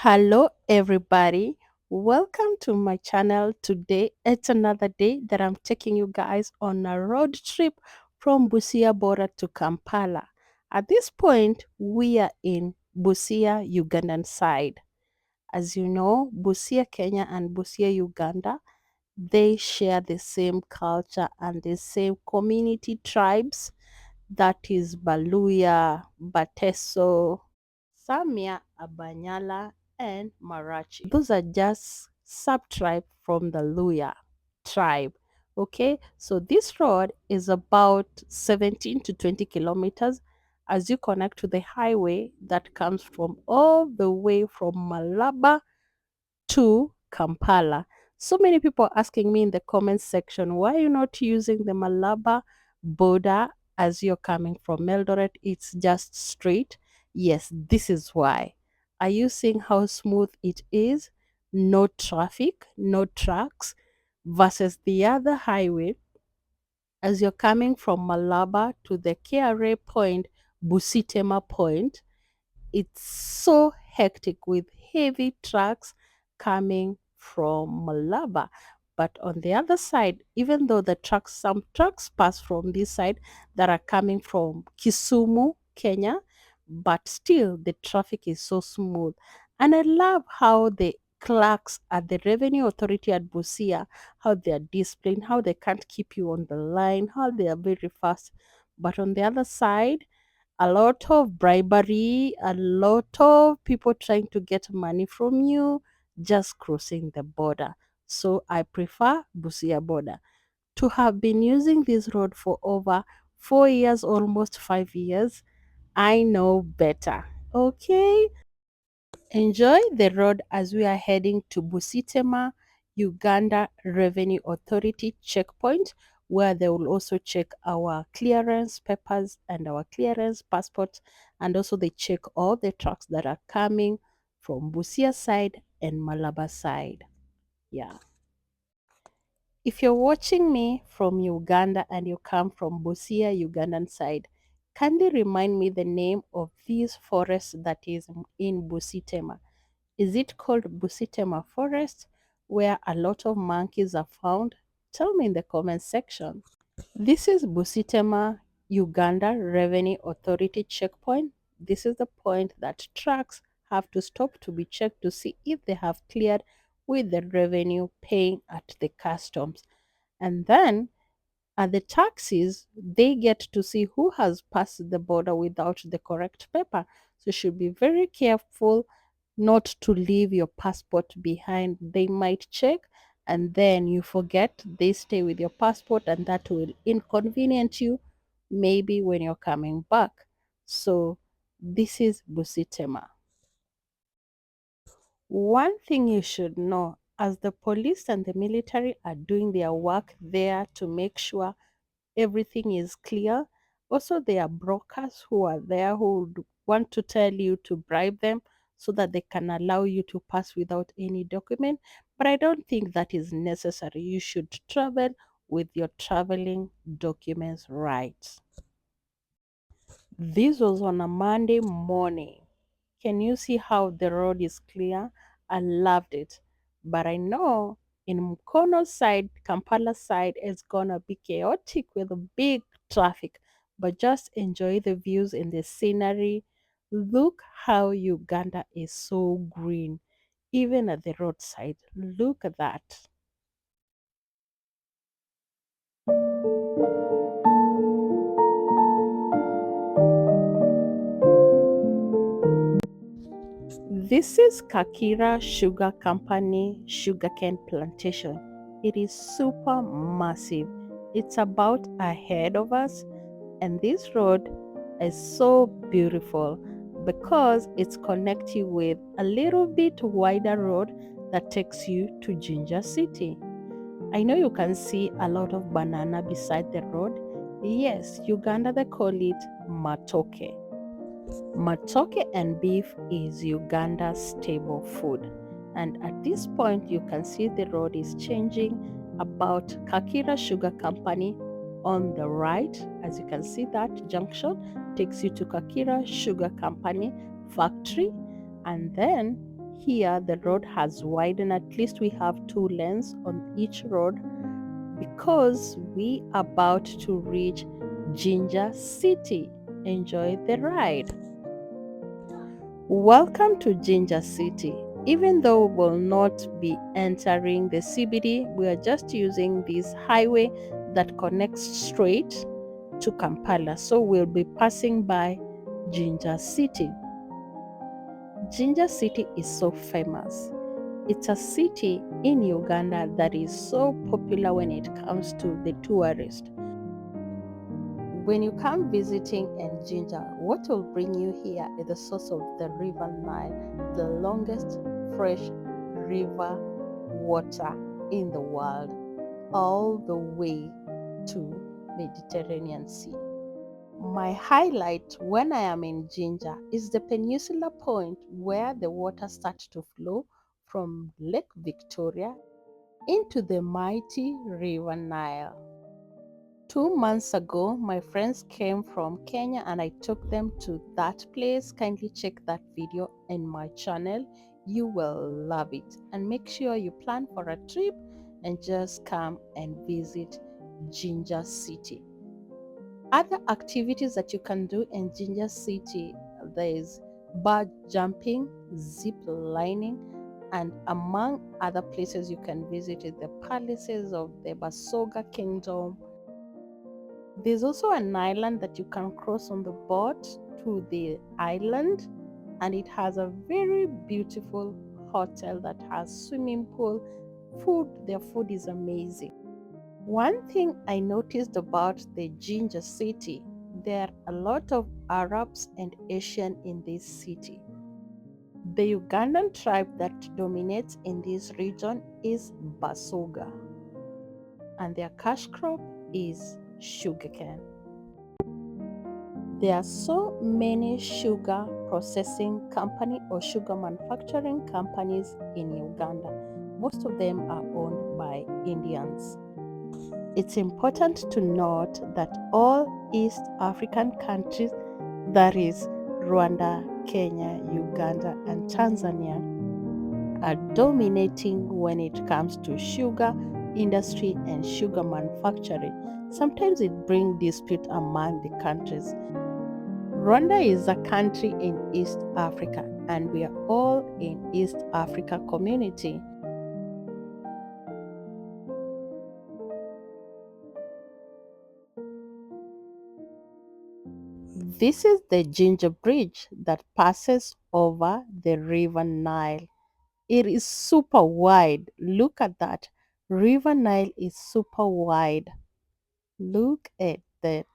Hello, everybody. Welcome to my channel. Today, it's another day that I'm taking you guys on a road trip from Busia border to Kampala. At this point, we are in Busia, Ugandan side. As you know, Busia, Kenya and Busia, Uganda, they share the same culture and the same community tribes. That is Baluya, Bateso, Samia, Abanyala, and Marachi. Those are just sub-tribe from the Luya tribe. Okay, so this road is about 17 to 20 kilometers as you connect to the highway that comes from all the way from Malaba to Kampala. So many people are asking me in the comment section, why are you not using the Malaba border as you're coming from Eldoret? It's just straight. Yes, this is why. Are you seeing how smooth it is? No traffic, no trucks, versus the other highway as you're coming from Malaba to the KRA point, Busitema point. It's so hectic with heavy trucks coming from Malaba. But on the other side, even though some trucks pass from this side that are coming from Kisumu, Kenya, but still the traffic is so smooth. And I love how the clerks at the Revenue Authority at Busia, how they are disciplined, how they can't keep you on the line, how they are very fast. But on the other side, a lot of bribery, a lot of people trying to get money from you, just crossing the border. So I prefer Busia border. To have been using this road for over 4 years, almost 5 years, I know better. Okay, enjoy the road as we are heading to Busitema, Uganda Revenue Authority checkpoint, where they will also check our clearance papers and our clearance passports, and also they check all the trucks that are coming from Busia side and Malaba side. Yeah. If you're watching me from Uganda and you come from Busia, Ugandan side, kindly remind me the name of this forest that is in Busitema. Is it called Busitema Forest, where a lot of monkeys are found? Tell me in the comment section. This is Busitema, Uganda Revenue Authority checkpoint. This is the point that trucks have to stop to be checked to see if they have cleared with the revenue paying at the customs. And then at the taxis, they get to see who has passed the border without the correct paper. So you should be very careful not to leave your passport behind. They might check and then you forget, they stay with your passport, and that will inconvenience you maybe when you're coming back. So this is Busitema. One thing you should know, as the police and the military are doing their work there to make sure everything is clear. Also, there are brokers who are there who would want to tell you to bribe them so that they can allow you to pass without any document. But I don't think that is necessary. You should travel with your traveling documents right. This was on a Monday morning. Can you see how the road is clear? I loved it. But I know in Mukono side, Kampala side, it's gonna be chaotic with a big traffic. But just enjoy the views and the scenery. Look how Uganda is so green, even at the roadside. Look at that. This is Kakira Sugar Company sugarcane plantation. It is super massive. It's about ahead of us, and this road is so beautiful because it's connected with a little bit wider road that takes you to Jinja city. I know you can see a lot of banana beside the road. Yes, Uganda they call it matoke. Matoke and beef is Uganda's staple food. And at this point, you can see the road is changing about Kakira Sugar Company on the right. As you can see, that junction takes you to Kakira Sugar Company factory. And then here the road has widened. At least we have 2 lanes on each road because we are about to reach Jinja city. Enjoy the ride. Welcome to Jinja city. Even though we will not be entering the CBD, we are just using this highway that connects straight to Kampala. So we'll be passing by Jinja city. Jinja city is so famous. It's a city in Uganda that is so popular when it comes to the tourist. When you come visiting in Jinja, what will bring you here is the source of the river Nile, the longest fresh river water in the world, all the way to Mediterranean Sea. My highlight when I am in Jinja is the peninsula point where the water starts to flow from Lake Victoria into the mighty river Nile. 2 months ago, my friends came from Kenya and I took them to that place. Kindly check that video in my channel. You will love it. And make sure you plan for a trip and just come and visit Jinja City. Other activities that you can do in Jinja City, there is bar jumping, zip lining, and among other places you can visit is the palaces of the Basoga Kingdom. There's also an island that you can cross on the boat to the island, and it has a very beautiful hotel that has swimming pool. Their food is amazing. One thing I noticed about the Jinja city, there are a lot of Arabs and Asian in this city. The Ugandan tribe that dominates in this region is Basoga, and their cash crop is sugarcane. There are so many sugar processing company or sugar manufacturing companies in Uganda. Most of them are owned by Indians. It's important to note that all East African countries, that is Rwanda, Kenya, Uganda, and Tanzania, are dominating when it comes to sugar industry and sugar manufacturing. Sometimes it brings dispute among the countries. Rwanda is a country in East Africa, and we are all in East Africa community. This is the Jinja Bridge that passes over the river Nile. It is super wide. Look at that. River Nile is super wide. Look at that.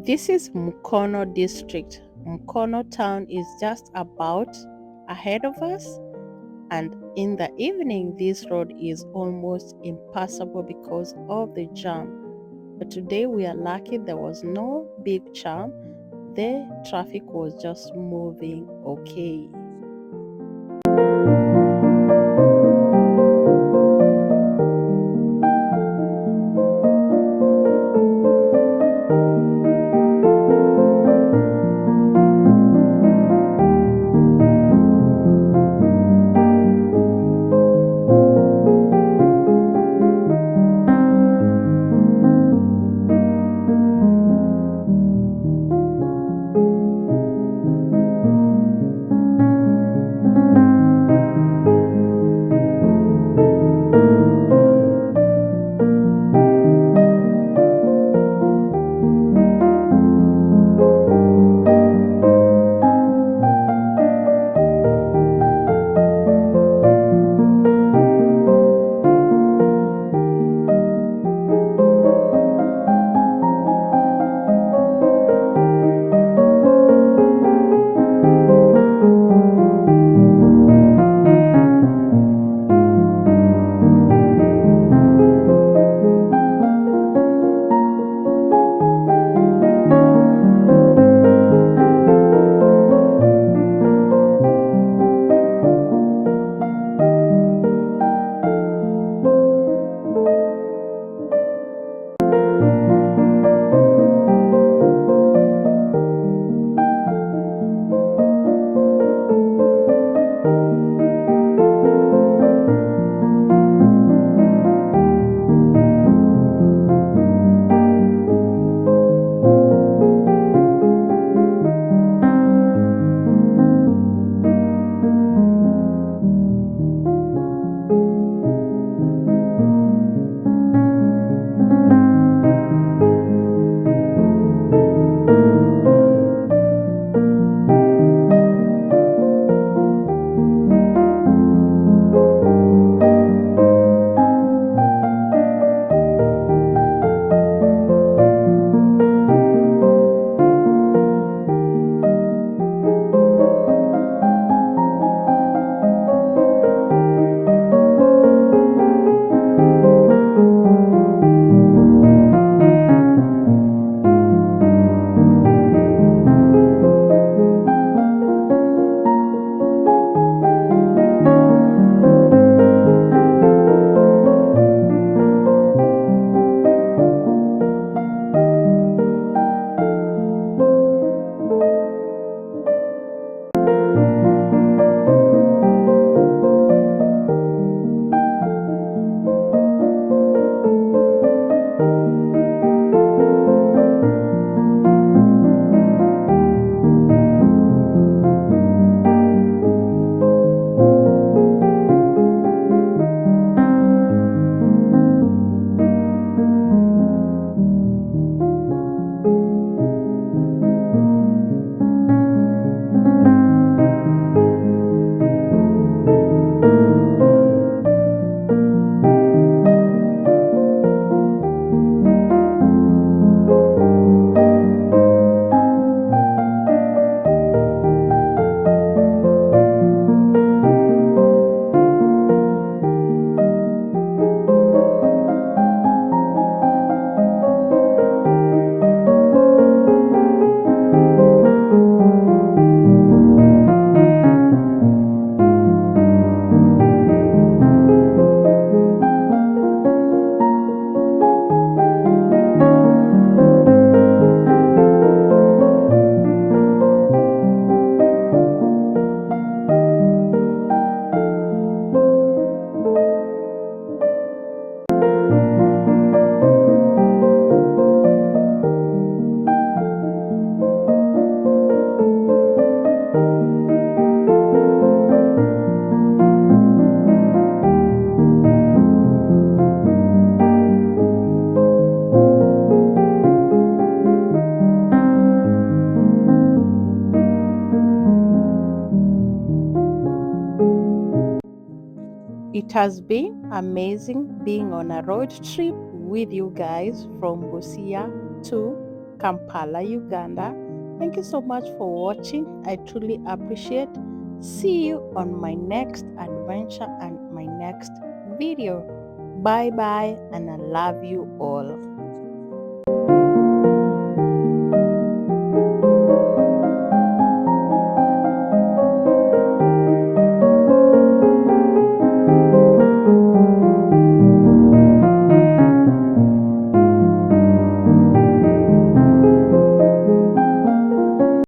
This is Mukono district. Mukono town is just about ahead of us, and in the evening this road is almost impassable because of the jam. But today we are lucky there was no big jam. The traffic was just moving okay. It has been amazing being on a road trip with you guys from Busia to Kampala, Uganda. Thank you so much for watching. I truly appreciate. See you on my next adventure and my next video. Bye bye, and I love you all.